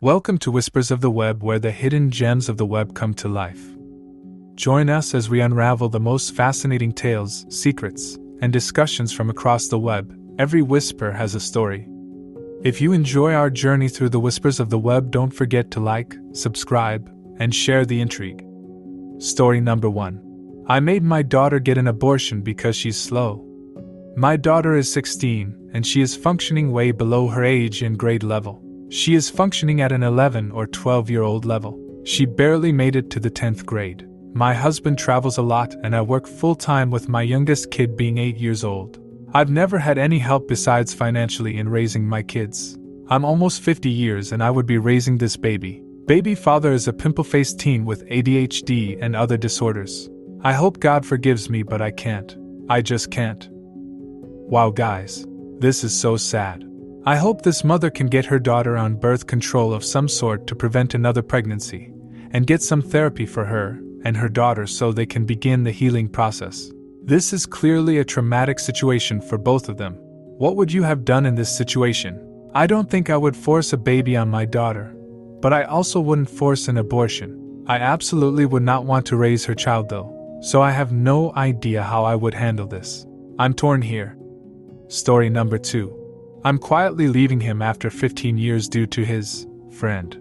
Welcome to Whispers of the Web, where the hidden gems of the web come to life. Join us as we unravel the most fascinating tales, secrets, and discussions from across the web. Every whisper has a story. If you enjoy our journey through the whispers of the web, don't forget to like, subscribe, and share the intrigue. Story number 1. I made my daughter get an abortion because she's slow. My daughter is 16, and she is functioning way below her age and grade level. She is functioning at an 11 or 12-year-old level. She barely made it to the 10th grade. My husband travels a lot and I work full-time with my youngest kid being 8 years old. I've never had any help besides financially in raising my kids. I'm almost 50 years and I would be raising this baby. Baby father is a pimple-faced teen with ADHD and other disorders. I hope God forgives me, but I can't. I just can't. Wow, guys. This is so sad. I hope this mother can get her daughter on birth control of some sort to prevent another pregnancy, and get some therapy for her and her daughter so they can begin the healing process. This is clearly a traumatic situation for both of them. What would you have done in this situation? I don't think I would force a baby on my daughter, but I also wouldn't force an abortion. I absolutely would not want to raise her child though, so I have no idea how I would handle this. I'm torn here. Story number 2. I'm quietly leaving him after 15 years due to his friend.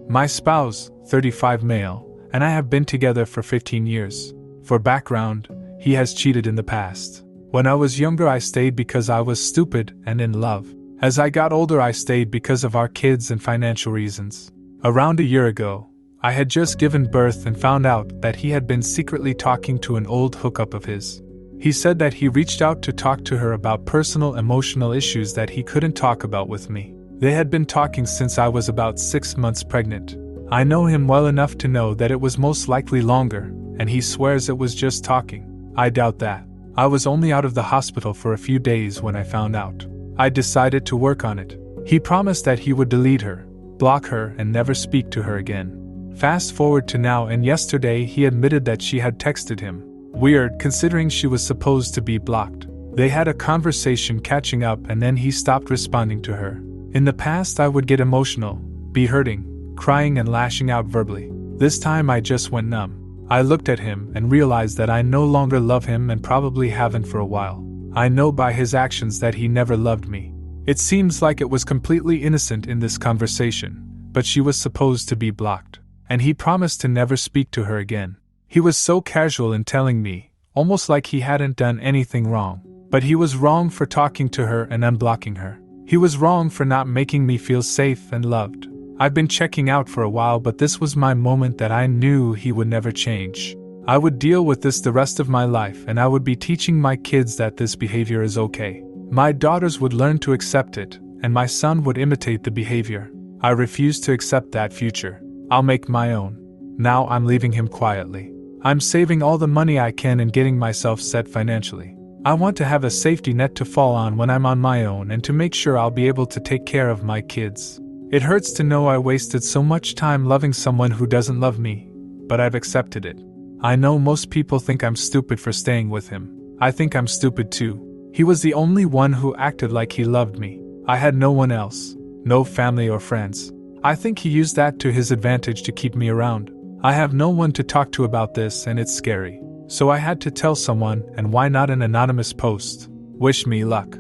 My spouse, 35 male, and I have been together for 15 years. For background, he has cheated in the past. When I was younger, I stayed because I was stupid and in love. As I got older, I stayed because of our kids and financial reasons. Around a year ago, I had just given birth and found out that he had been secretly talking to an old hookup of his. He said that he reached out to talk to her about personal emotional issues that he couldn't talk about with me. They had been talking since I was about 6 months pregnant. I know him well enough to know that it was most likely longer, and he swears it was just talking. I doubt that. I was only out of the hospital for a few days when I found out. I decided to work on it. He promised that he would delete her, block her, and never speak to her again. Fast forward to now, and yesterday he admitted that she had texted him. Weird, considering she was supposed to be blocked. They had a conversation catching up and then he stopped responding to her. In the past, I would get emotional, be hurting, crying and lashing out verbally. This time I just went numb. I looked at him and realized that I no longer love him and probably haven't for a while. I know by his actions that he never loved me. It seems like it was completely innocent in this conversation, but she was supposed to be blocked. And he promised to never speak to her again. He was so casual in telling me, almost like he hadn't done anything wrong. But he was wrong for talking to her and unblocking her. He was wrong for not making me feel safe and loved. I've been checking out for a while, but this was my moment that I knew he would never change. I would deal with this the rest of my life, and I would be teaching my kids that this behavior is okay. My daughters would learn to accept it, and my son would imitate the behavior. I refuse to accept that future. I'll make my own. Now I'm leaving him quietly. I'm saving all the money I can and getting myself set financially. I want to have a safety net to fall on when I'm on my own and to make sure I'll be able to take care of my kids. It hurts to know I wasted so much time loving someone who doesn't love me, but I've accepted it. I know most people think I'm stupid for staying with him. I think I'm stupid too. He was the only one who acted like he loved me. I had no one else, no family or friends. I think he used that to his advantage to keep me around. I have no one to talk to about this and it's scary. So I had to tell someone, and why not an anonymous post? Wish me luck.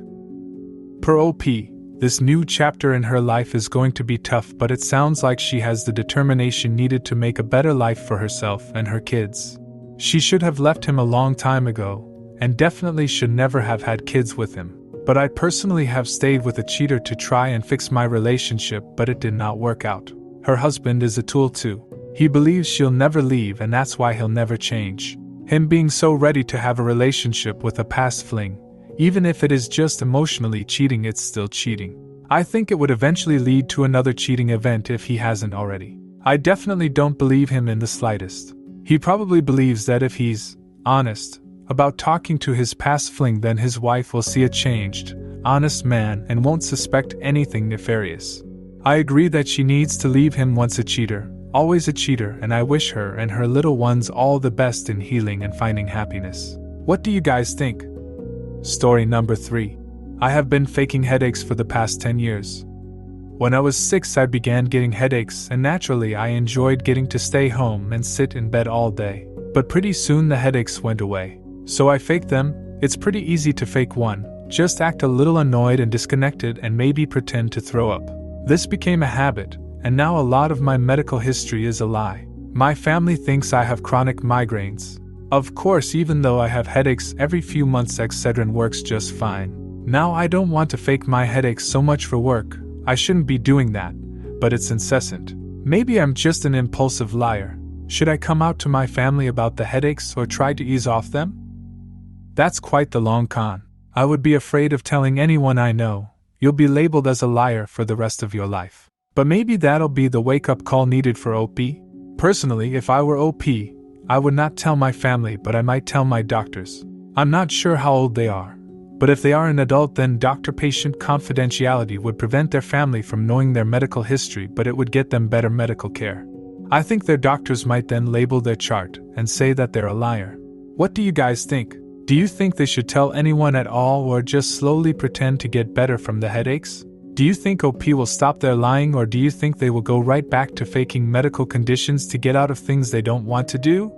Per OP, this new chapter in her life is going to be tough, but it sounds like she has the determination needed to make a better life for herself and her kids. She should have left him a long time ago, and definitely should never have had kids with him. But I personally have stayed with a cheater to try and fix my relationship, but it did not work out. Her husband is a tool too. He believes she'll never leave and that's why he'll never change. Him being so ready to have a relationship with a past fling, even if it is just emotionally cheating, it's still cheating. I think it would eventually lead to another cheating event if he hasn't already. I definitely don't believe him in the slightest. He probably believes that if he's honest about talking to his past fling, then his wife will see a changed, honest man and won't suspect anything nefarious. I agree that she needs to leave him once a cheater. Always a cheater, and I wish her and her little ones all the best in healing and finding happiness. What do you guys think? Story number 3. I have been faking headaches for the past 10 years. When I was 6, I began getting headaches, and naturally I enjoyed getting to stay home and sit in bed all day. But pretty soon the headaches went away. So I faked them. It's pretty easy to fake one. Just act a little annoyed and disconnected and maybe pretend to throw up. This became a habit, and now a lot of my medical history is a lie. My family thinks I have chronic migraines. Of course, even though I have headaches every few months, Excedrin works just fine. Now I don't want to fake my headaches so much for work. I shouldn't be doing that, but it's incessant. Maybe I'm just an impulsive liar. Should I come out to my family about the headaches or try to ease off them? That's quite the long con. I would be afraid of telling anyone I know. You'll be labeled as a liar for the rest of your life. But maybe that'll be the wake-up call needed for OP. Personally, if I were OP, I would not tell my family, but I might tell my doctors. I'm not sure how old they are. But if they are an adult, then doctor-patient confidentiality would prevent their family from knowing their medical history, but it would get them better medical care. I think their doctors might then label their chart and say that they're a liar. What do you guys think? Do you think they should tell anyone at all or just slowly pretend to get better from the headaches? Do you think OP will stop their lying, or do you think they will go right back to faking medical conditions to get out of things they don't want to do?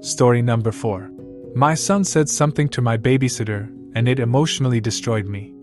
Story number 4. My son said something to my babysitter, and it emotionally destroyed me.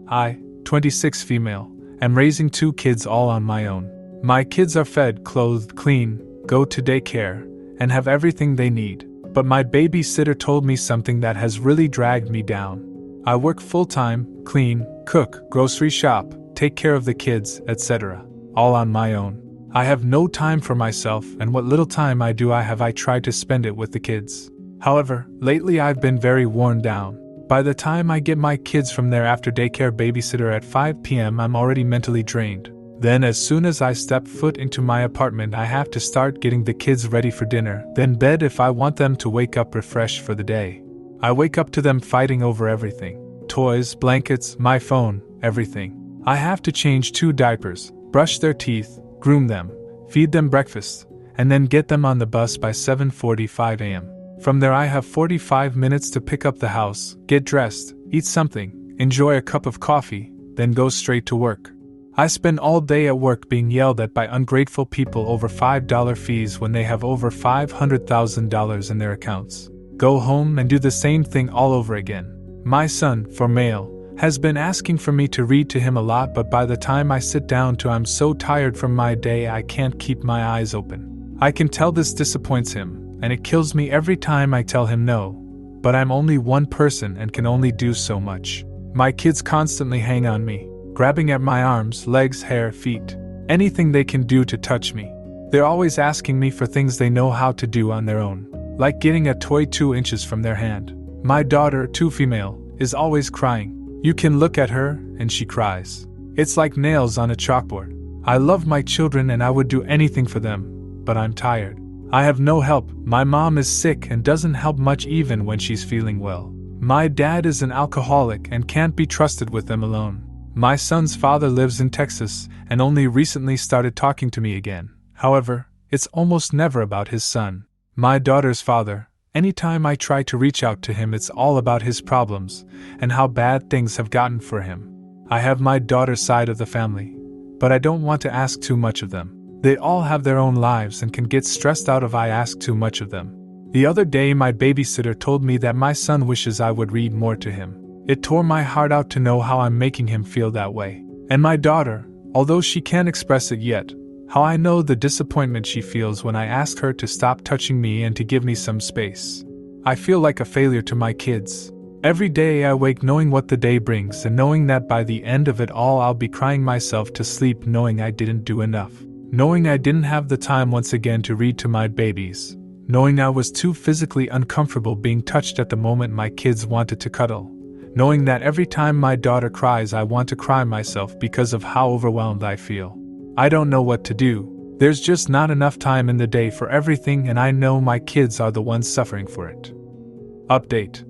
I, 26 female, am raising 2 kids all on my own. My kids are fed, clothed, clean, go to daycare, and have everything they need. But my babysitter told me something that has really dragged me down. I work full-time, clean, cook, grocery shop, take care of the kids, etc., all on my own. I have no time for myself, and what little time I do I try to spend it with the kids. However, lately I've been very worn down. By the time I get my kids from their after daycare babysitter at 5 p.m., I'm already mentally drained. Then as soon as I step foot into my apartment, I have to start getting the kids ready for dinner, then bed if I want them to wake up refreshed for the day. I wake up to them fighting over everything. Toys, blankets, my phone, everything. I have to change 2 diapers, brush their teeth, groom them, feed them breakfast, and then get them on the bus by 7:45 a.m. From there I have 45 minutes to pick up the house, get dressed, eat something, enjoy a cup of coffee, then go straight to work. I spend all day at work being yelled at by ungrateful people over $5 fees when they have over $500,000 in their accounts. Go home and do the same thing all over again. My son, for male, has been asking for me to read to him a lot, but by the time I sit down I'm so tired from my day I can't keep my eyes open. I can tell this disappoints him, and it kills me every time I tell him no. But I'm only one person and can only do so much. My kids constantly hang on me, grabbing at my arms, legs, hair, feet, anything they can do to touch me. They're always asking me for things they know how to do on their own, like getting a toy 2 inches from their hand. My daughter, 2 female, is always crying. You can look at her, and she cries. It's like nails on a chalkboard. I love my children and I would do anything for them, but I'm tired. I have no help. My mom is sick and doesn't help much even when she's feeling well. My dad is an alcoholic and can't be trusted with them alone. My son's father lives in Texas and only recently started talking to me again. However, it's almost never about his son. My daughter's father, anytime I try to reach out to him, it's all about his problems and how bad things have gotten for him. I have my daughter's side of the family, but I don't want to ask too much of them. They all have their own lives and can get stressed out if I ask too much of them. The other day my babysitter told me that my son wishes I would read more to him. It tore my heart out to know how I'm making him feel that way. And my daughter, although she can't express it yet, how I know the disappointment she feels when I ask her to stop touching me and to give me some space. I feel like a failure to my kids. Every day I wake knowing what the day brings and knowing that by the end of it all I'll be crying myself to sleep, knowing I didn't do enough. Knowing I didn't have the time once again to read to my babies. Knowing I was too physically uncomfortable being touched at the moment my kids wanted to cuddle. Knowing that every time my daughter cries I want to cry myself because of how overwhelmed I feel. I don't know what to do. There's just not enough time in the day for everything, and I know my kids are the ones suffering for it. Update.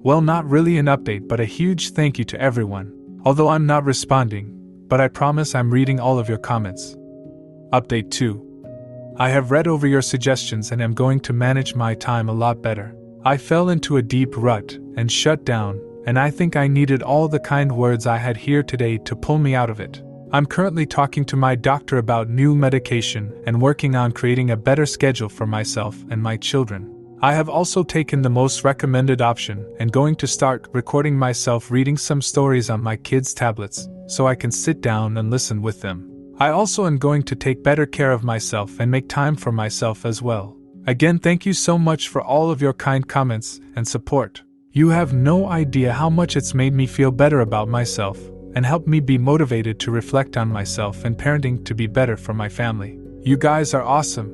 Well, not really an update, but a huge thank you to everyone. Although I'm not responding, but I promise I'm reading all of your comments. Update 2. I have read over your suggestions and am going to manage my time a lot better. I fell into a deep rut and shut down, and I think I needed all the kind words I had here today to pull me out of it. I'm currently talking to my doctor about new medication and working on creating a better schedule for myself and my children. I have also taken the most recommended option and going to start recording myself reading some stories on my kids' tablets so I can sit down and listen with them. I also am going to take better care of myself and make time for myself as well. Again, thank you so much for all of your kind comments and support. You have no idea how much it's made me feel better about myself and helped me be motivated to reflect on myself and parenting to be better for my family. You guys are awesome.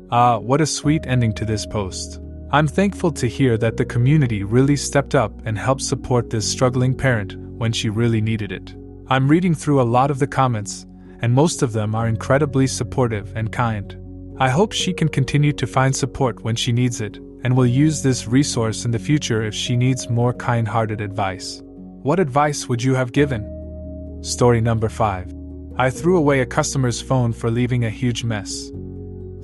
What a sweet ending to this post. I'm thankful to hear that the community really stepped up and helped support this struggling parent when she really needed it. I'm reading through a lot of the comments, and most of them are incredibly supportive and kind. I hope she can continue to find support when she needs it, and will use this resource in the future if she needs more kind-hearted advice. What advice would you have given? Story number 5. I threw away a customer's phone for leaving a huge mess.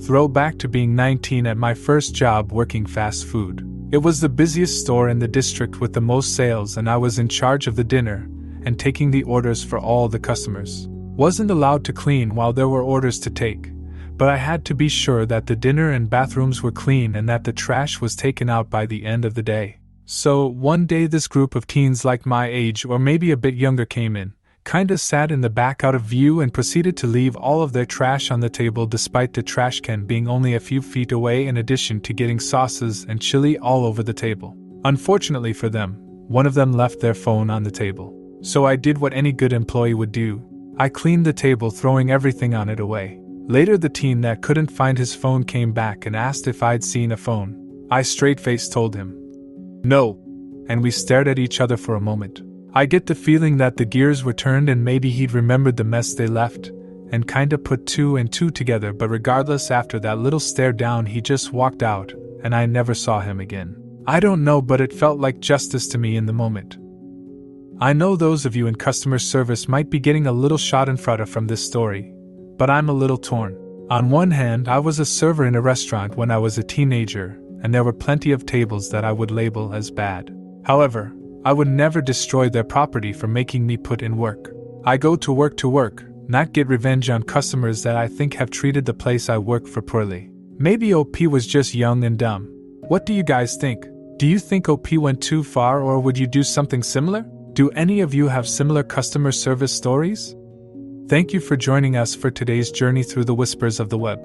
Throwback to being 19 at my first job working fast food. It was the busiest store in the district with the most sales, and I was in charge of the dinner and taking the orders for all the customers. Wasn't allowed to clean while there were orders to take, but I had to be sure that the dinner and bathrooms were clean and that the trash was taken out by the end of the day. So, one day this group of teens like my age or maybe a bit younger came in, kinda sat in the back out of view and proceeded to leave all of their trash on the table despite the trash can being only a few feet away, in addition to getting sauces and chili all over the table. Unfortunately for them, one of them left their phone on the table. So I did what any good employee would do. I cleaned the table, throwing everything on it away. Later the teen that couldn't find his phone came back and asked if I'd seen a phone. I straight-faced told him no, and we stared at each other for a moment. I get the feeling that the gears were turned and maybe he'd remembered the mess they left, and kinda put 2 and 2 together, but regardless, after that little stare down he just walked out, and I never saw him again. I don't know, but it felt like justice to me in the moment. I know those of you in customer service might be getting a little schadenfreude from this story, but I'm a little torn. On one hand, I was a server in a restaurant when I was a teenager, and there were plenty of tables that I would label as bad. However, I would never destroy their property for making me put in work. I go to work, not get revenge on customers that I think have treated the place I work for poorly. Maybe OP was just young and dumb. What do you guys think? Do you think OP went too far, or would you do something similar? Do any of you have similar customer service stories? Thank you for joining us for today's journey through the whispers of the web.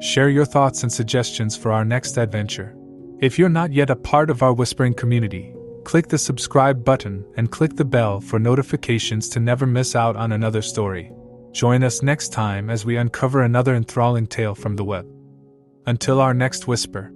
Share your thoughts and suggestions for our next adventure. If you're not yet a part of our whispering community, click the subscribe button and click the bell for notifications to never miss out on another story. Join us next time as we uncover another enthralling tale from the web. Until our next whisper.